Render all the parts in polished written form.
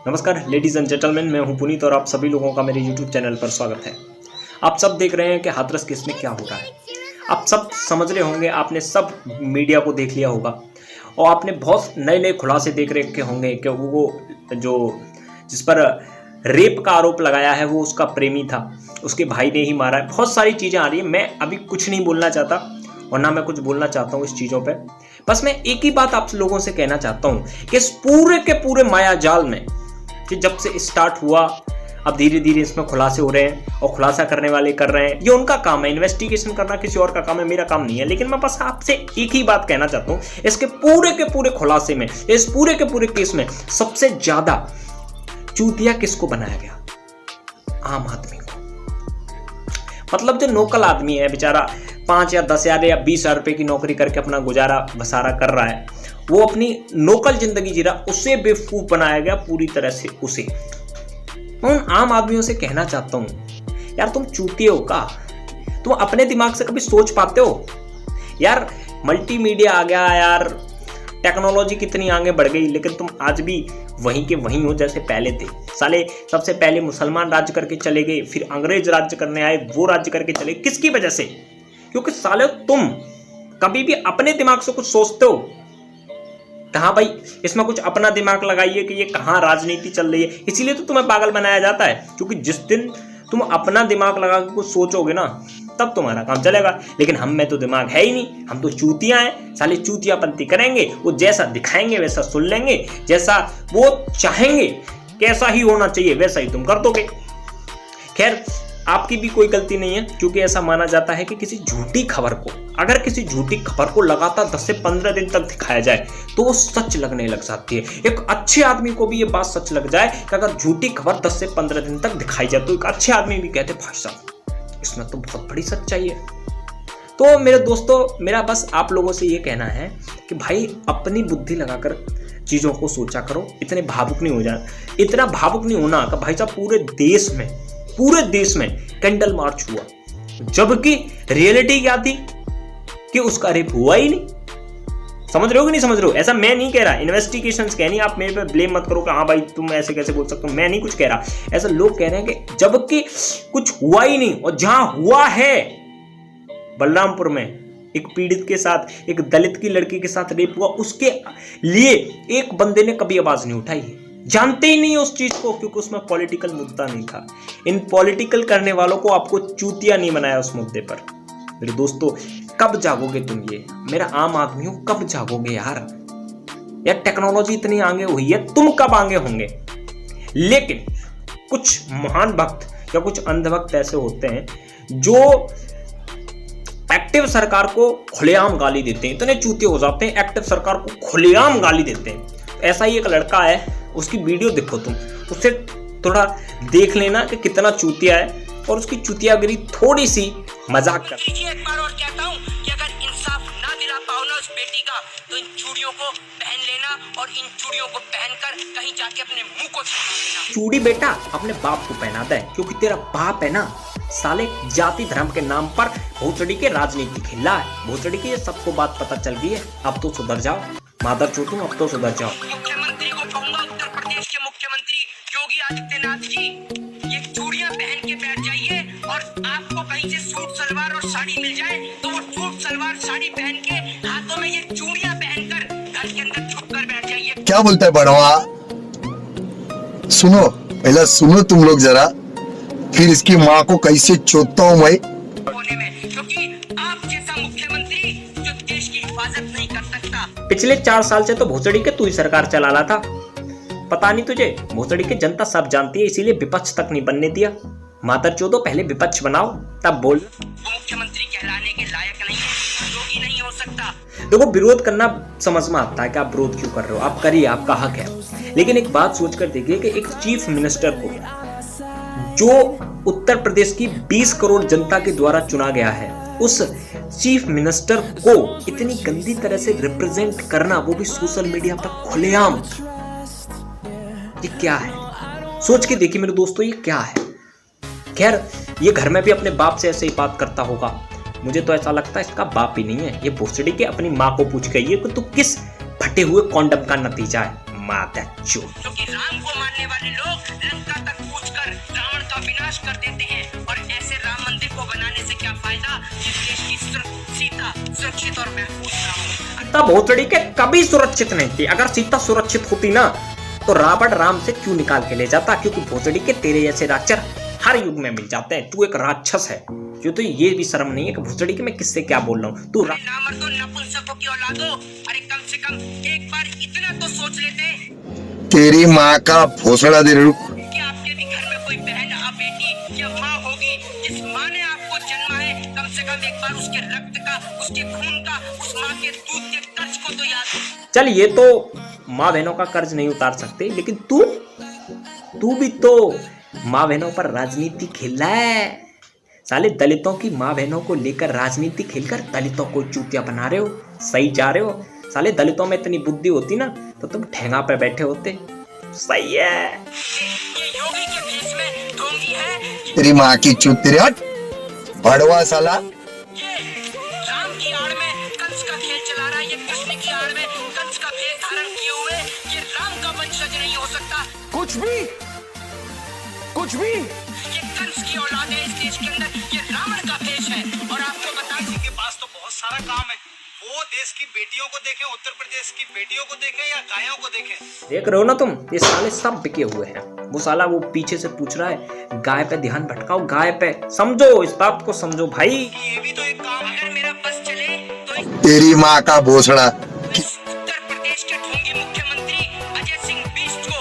नमस्कार ladies and gentleman, मैं हूं पुनीत और आप सभी लोगों का मेरे यूट्यूब चैनल पर स्वागत है। आप सब देख रहे हैं कि हाथरस केस में क्या हो रहा है। आप सब समझ रहे होंगे, आपने सब मीडिया को देख लिया होगा और आपने बहुत नए नए खुलासे देख रखे होंगे कि वो जो जिस पर रेप का आरोप लगाया है वो उसका प्रेमी था, उसके भाई ने ही मारा है। बहुत सारी चीज़ें आ रही है। मैं अभी कुछ नहीं बोलना चाहता और ना मैं कुछ बोलना चाहता हूँ इस चीज़ों पे। बस मैं एक ही बात आप लोगों से कहना चाहता हूँ कि इस पूरे के पूरे माया जाल में कि जब से स्टार्ट हुआ, अब धीरे धीरे इसमें खुलासे हो रहे हैं और खुलासा करने वाले कर रहे हैं। ये उनका काम है, इन्वेस्टिगेशन करना किसी और का काम है, मेरा काम नहीं है। लेकिन मैं बस आपसे एक ही बात कहना चाहता हूँ, इसके पूरे के पूरे खुलासे में, इस पूरे के पूरे केस में सबसे ज्यादा चूतिया किसको बनाया गया? आम आदमी को। मतलब जो लोकल आदमी है बेचारा 5 या 10 हजार या 20 हजार रुपए की नौकरी करके अपना गुजारा बसारा कर रहा है, वो अपनी लोकल जिंदगी जी रहा, उसे बेवकूफ बनाया गया पूरी तरह से। उसे मैं उन आम आदमियों से कहना चाहता हूं, यार तुम चूतिए हो का? तुम अपने दिमाग से कभी सोच पाते हो? यार मल्टीमीडिया आ गया, यार टेक्नोलॉजी कितनी आगे बढ़ गई, लेकिन तुम आज भी वहीं के वहीं हो जैसे पहले थे। साले सबसे पहले मुसलमान राज्य करके चले गए, फिर अंग्रेज राज्य करने आए, वो राज्य करके चले। किसकी वजह से? क्योंकि साले तुम कभी भी अपने दिमाग से कुछ सोचते हो? कहाँ भाई, इसमें कुछ अपना दिमाग लगाइए कि ये कहाँ राजनीति चल रही है। इसीलिए तो तुम्हें पागल बनाया जाता है, क्योंकि जिस दिन तुम अपना दिमाग लगा के कुछ सोचोगे ना, तब तुम्हारा काम चलेगा। लेकिन हम में तो दिमाग है ही नहीं, हम तो चूतियां हैं। साले चूतियापंती करेंगे, वो जैसा दिखाएंगे वैसा सुन लेंगे, जैसा वो चाहेंगे कैसा ही होना चाहिए वैसा ही तुम कर दोगे। खैर, आपकी भी कोई गलती नहीं है, क्योंकि ऐसा माना जाता है कि किसी झूठी खबर को, अगर किसी झूठी खबर को लगातार 10 से 15 दिन तक दिखाया जाए तो वो सच लगने लग जाती है। एक अच्छे आदमी को भी ये बात सच लग जाए कि अगर झूठी खबर 10 से 15 दिन तक दिखाई जाए तो एक अच्छे आदमी भी कहते भाई साहब इसमें तो बहुत बड़ी सच्चाई है। तो मेरे दोस्तों, मेरा बस आप लोगों से ये कहना है कि भाई अपनी बुद्धि लगाकर चीजों को सोचा करो, इतने भावुक नहीं हो जाए। इतना भावुक नहीं होना कि भाई साहब पूरे देश में कैंडल मार्च हुआ, जबकि रियलिटी क्या थी कि उसका रेप हुआ ही नहीं। समझ रहे हो कि नहीं समझ रहे हो? ऐसा मैं नहीं कह रहा, इन्वेस्टिगेशंस कह नहीं, आप मेरे पे ब्लेम मत करो कि हाँ भाई तुम ऐसे कैसे बोल सकते हो। मैं नहीं कुछ कह रहा, ऐसा लोग कह रहे हैं कि जबकि कुछ हुआ ही नहीं। और जहां हुआ है, बलरामपुर में एक पीड़ित के साथ, एक दलित की लड़की के साथ रेप हुआ, उसके लिए एक बंदे ने कभी आवाज नहीं उठाई है। जानते ही नहीं उस चीज को, क्योंकि उसमें पॉलिटिकल मुद्दा नहीं था। इन पॉलिटिकल करने वालों को आपको चूतिया नहीं बनाया उस मुद्दे पर। मेरे दोस्तों, कब जागोगे तुम? ये मेरा आम आदमी हो, कब जागोगे यार? टेक्नोलॉजी इतनी आगे हुई है, तुम कब आगे होंगे? लेकिन कुछ महान भक्त या कुछ अंधभक्त ऐसे होते हैं जो एक्टिव सरकार को खुलेआम गाली देते हैं, इतने चूतिए हो जाते हैं, एक्टिव सरकार को खुलेआम गाली देते हैं। ऐसा ही एक लड़का है, उसकी वीडियो देखो तुम, उससे थोड़ा देख लेना कि कितना चूतिया है, और उसकी चूतियागिरी थोड़ी सी मजाक कर। एक बार और कहता हूं कि अगर इंसाफ ना दिला पाओ ना उस बेटी का, तो इन चूड़ियों को पहन लेना और इन चूड़ियों को पहनकर कहीं जाके अपने मुंह को छुपा। चूड़ी बेटा अपने बाप को पहना दे, क्योंकि तेरा बाप है ना साले जाति धर्म के नाम पर भोसड़ी के राजनीति खेला है। भोसड़ी की ये सबको बात पता चल गई है, अब तो सुधर जाओ। मादर चोटू, अब तो सुधर जाओ। मुख्यमंत्री को कहूंगा, उत्तर प्रदेश के मुख्यमंत्री योगी आदित्यनाथ जी, ये चूड़ियां पहन के बैठ जाइए, और आपको कहीं से सूट सलवार और साड़ी मिल जाए तो वो सूट सलवार साड़ी पहन के हाथों में ये चूड़ियां पहनकर घर के अंदर छुप कर बैठ जाइए। क्या बोलता है बड़वा? सुनो, पहला सुनो तुम लोग जरा, फिर इसकी माँ को कैसे चोदता हूँ मैं। क्योंकि आप जैसा मुख्यमंत्री जो देश की हिफाजत नहीं कर सकता। पिछले 4 साल से तो भोसड़ी के तू ही सरकार चला रहा था, पता नहीं तुझे? भोसड़ी की जनता सब जानती है, इसीलिए विपक्ष तक नहीं बनने दिया। मादर चोदो, पहले विपक्ष बनाओ तब बोल। वो मुख्यमंत्री कहलाने के लायक नहीं है, योगी नहीं हो सकता। देखो, विरोध करना समझ में आता है कि आप विरोध क्यों कर रहे हो, आप करिए, आपका हक है। लेकिन एक बात सोचकर देखिए कि एक चीफ मिनिस्टर को, जो उत्तर प्रदेश की 20 करोड़ जनता के द्वारा चुना गया है, उस चीफ मिनिस्टर को इतनी गंदी तरह से रिप्रेजेंट करना, वो भी सोशल मीडिया पर खुलेआम, ये क्या है? सोच के देखिए मेरे दोस्तों, ये क्या है? खैर, ये घर में भी अपने बाप से ऐसे ही बात करता होगा, मुझे तो ऐसा लगता है इसका बाप ही नहीं है, ये भोसड़ी के अपनी माँ को पूछ गई है कि तू किस फटे हुए कॉन्डम का नतीजा है। माता चो, क्योंकि राम को मानने वाले लोग लंका तक कूचकर रावण का विनाश कर देते हैं, और ऐसे राम मंदिर को बनाने से क्या फायदा जिस देश की सीता सुरक्षित और महफूज ना हो। सीता भोसड़ी के कभी सुरक्षित नहीं थी। अगर सीता सुरक्षित होती ना तो रावण राम से क्यों निकाल के ले जाता, क्योंकि भोसड़ी के तेरे जैसे राक्षस हर युग में मिल जाते हैं। तू एक राक्षस है, जो तो ये भी शर्म नहीं है कि भोसड़ी के मैं किससे क्या बोल रहा हूँ। तू नामर्दों नपुंसकों की औलादो, अरे कम से कम एक बार इतना तो सोच लेते तेरी माँ का भोसड़ा दे रुक। कि आपके भी घर में कोई बहन या बेटी या माँ होगी जिस माँ ने आपको जन्मा है। कम से कम एक बार उसके रक्त का, उसके खून का, उस माँ के दूध के कर्ज को तो याद। चल ये तो माँ बहनों का कर्ज नहीं उतार सकते, लेकिन तू भी तो माँ बहनों पर राजनीति खेल रहा है। साले दलितों की माँ बहनों को लेकर राजनीति खेलकर दलितों को चूतिया बना रहे हो। सही जा रहे हो। साले दलितों में इतनी बुद्धि होती ना तो तुम ठेंगा पे बैठे होते। सही है। ये योगी के भेष में ढोंगी है। तेरी माँ की चूत तेरे हट भड़वा साला। ये राम की आड़ में कंस का खेल चला रहा है, ये कृष्ण की आड़ में कंस का भेष धारण किए हुए ये राम का वंशज नहीं हो सकता। कुछ भी ये कंस की औलाद है इस देश के अंदर, ये रावण का भेष है। और आपको बता दें के पास तो बहुत सारा काम है, वो देश की बेटियों को देखें, उत्तर प्रदेश की बेटियों को देखें या गायों को देखें। देख रहे हो ना तुम, ये साले सब बिके हुए हैं। वो साला वो पीछे से पूछ रहा है गाय पे ध्यान भटकाओ, गाय पे समझो, इस बात को समझो भाई। ये भी तो एक काम है। अगर मेरा बस चले तो तेरी माँ का भोसड़ा। इस उत्तर प्रदेश के ढोंगी मुख्यमंत्री अजय सिंह बिष्ट को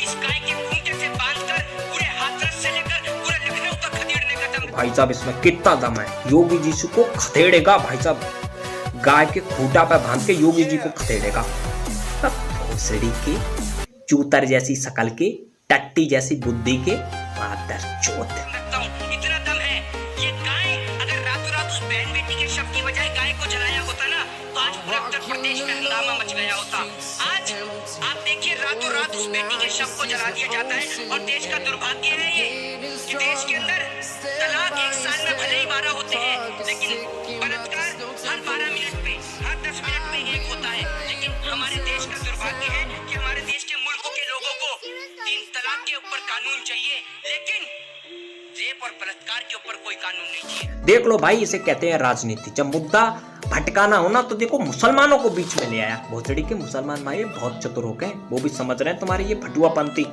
इस गाय के खूंटे से बांधकर पूरे हाथरस से लेकर पूरे लखनऊ तक खदेड़ने का दम। भाई साहब इसमें कितना दम है। योगी जी को खदेड़ेगा भाई साहब, गाय के खूंटा पे बांध के योगी जी को खदेड़ेगा। भोसड़ी के चूतर जैसी शकल के, टट्टी जैसी बुद्धि के मादर चोत। इतना दम है ये गाय, अगर रातों रात उस बहन बेटी के शव की बजाय गाय को जलाया होता ना तो आज पूरे उत्तर प्रदेश में हंगामा मच गया होता। आज आप देखिए रातों रात उस बेटी के शव को जला दिया जाता है, और देश का दुर्भाग्य है ये कि देश के अंदर तलाक एक साल में भले ही 12 होते हैं, लेकिन बलात्कार हर 12 मिनट में, हर 10 मिनट में एक होता है। लेकिन हमारे देश का दुर्भाग्य है कि हमारे देश के मुल्कों के लोगों को 3 तलाक के ऊपर कानून चाहिए, लेकिन रेप और बलात्कार के ऊपर कोई कानून नहीं चाहिए। देख लो भाई, इसे कहते हैं राजनीति। जब मुद्दा भटकाना हो ना तो देखो मुसलमानों को बीच में ले आया। भोसड़ी के मुसलमान भाई बहुत चतुर हो गए, वो भी समझ रहे हैं तुम्हारी ये भटुआपंथी।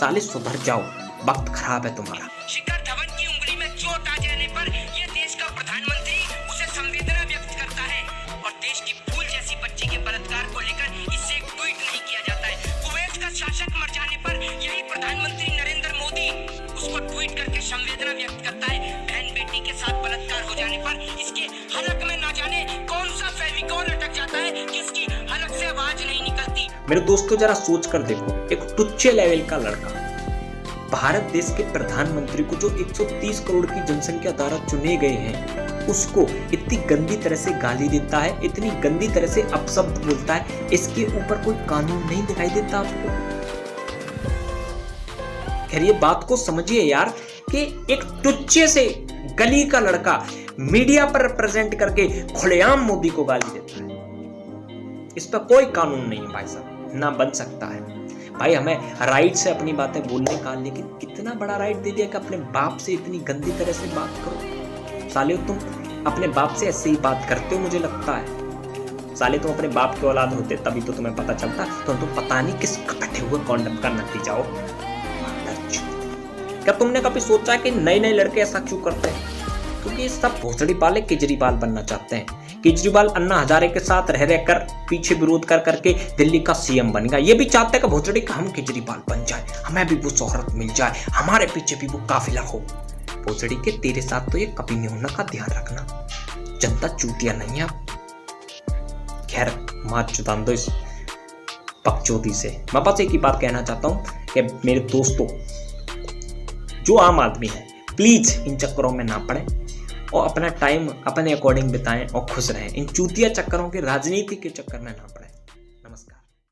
साले सुधर जाओ, वक्त खराब है तुम्हारा। शिखर धवन की उंगली में चोट आ जाने पर ये देश का प्रधानमंत्री उसे संवेदना व्यक्त करता है, और देश की फूल जैसी बच्ची के बलात्कार को लेकर इससे एक ट्वीट नहीं किया जाता है। कुवैत का शासक मर जाने पर यही प्रधानमंत्री नरेंद्र मोदी उसको ट्वीट करके संवेदना व्यक्त करता है। बहन बेटी के साथ बलात्कार हो जाने पर इसके हलक में ना जाने कौन सा फेविकॉल अटक जाता है कि इसकी हलक से आवाज नहीं निकलती। मेरे दोस्तों जरा सोच कर देखो, एक टुच्चे लेवल का लड़का भारत देश के प्रधानमंत्री को, जो 130 करोड़ की जनसंख्या द्वारा चुने गए हैं, उसको इतनी गंदी तरह से गाली देता है, इतनी गंदी तरह से अपशब्द बोलता है। इसके ऊपर कोई कानून नहीं दिखाई देता आपको? खैर ये बात को समझिए यार कि एक टुच्चे से गली का लड़का मीडिया पर रिप्रेजेंट करके खुलेआम मोदी को गाली देता है। इस पर कोई कानून नहीं है भाई साहब, ना बन सकता है। भाई हमें राइट से अपनी बातें बोलने का, लेकिन कितना बड़ा राइट दे दिया कि अपने बाप से इतनी गंदी तरह से बात करो। साले तुम अपने बाप से ऐसे ही बात करते हो, मुझे लगता है। साले तुम अपने बाप के औलाद होते तभी तो तुम्हें पता चलता, तो तुम पता नहीं किस कटे हुए कॉन्डम का नतीजा हो। क्या तुमने कभी सोचा कि नए नए लड़के ऐसा क्यों करते हैं? क्योंकि सब भोसड़ी पाले केजरीवाल बनना चाहते हैं। केजरीवाल अन्ना हजारे के साथ रह रहकर पीछे विरोध कर करके दिल्ली का सीएम बन गया। ये भी चाहते हैं कि भोसड़ी का हम केजरीवाल बन जाए, हमें भी वो शोहरत मिल जाए, हमारे पीछे भी वो काफिला हो। भोसड़ी के तेरे साथ तो ये कभी नहीं होने का ध्यान रखना। जनता चूतिया नहीं है। खैर मार चुतान दो इस पकचोदी से। मैं बस एक ही बात कहना चाहता हूँ कि मेरे दोस्तों, जो आम आदमी है, प्लीज इन चक्करों में ना पड़े और अपना टाइम अपने अकॉर्डिंग बिताएं और खुश रहें। इन चूतिया चक्करों के, राजनीति के चक्कर में ना पड़े।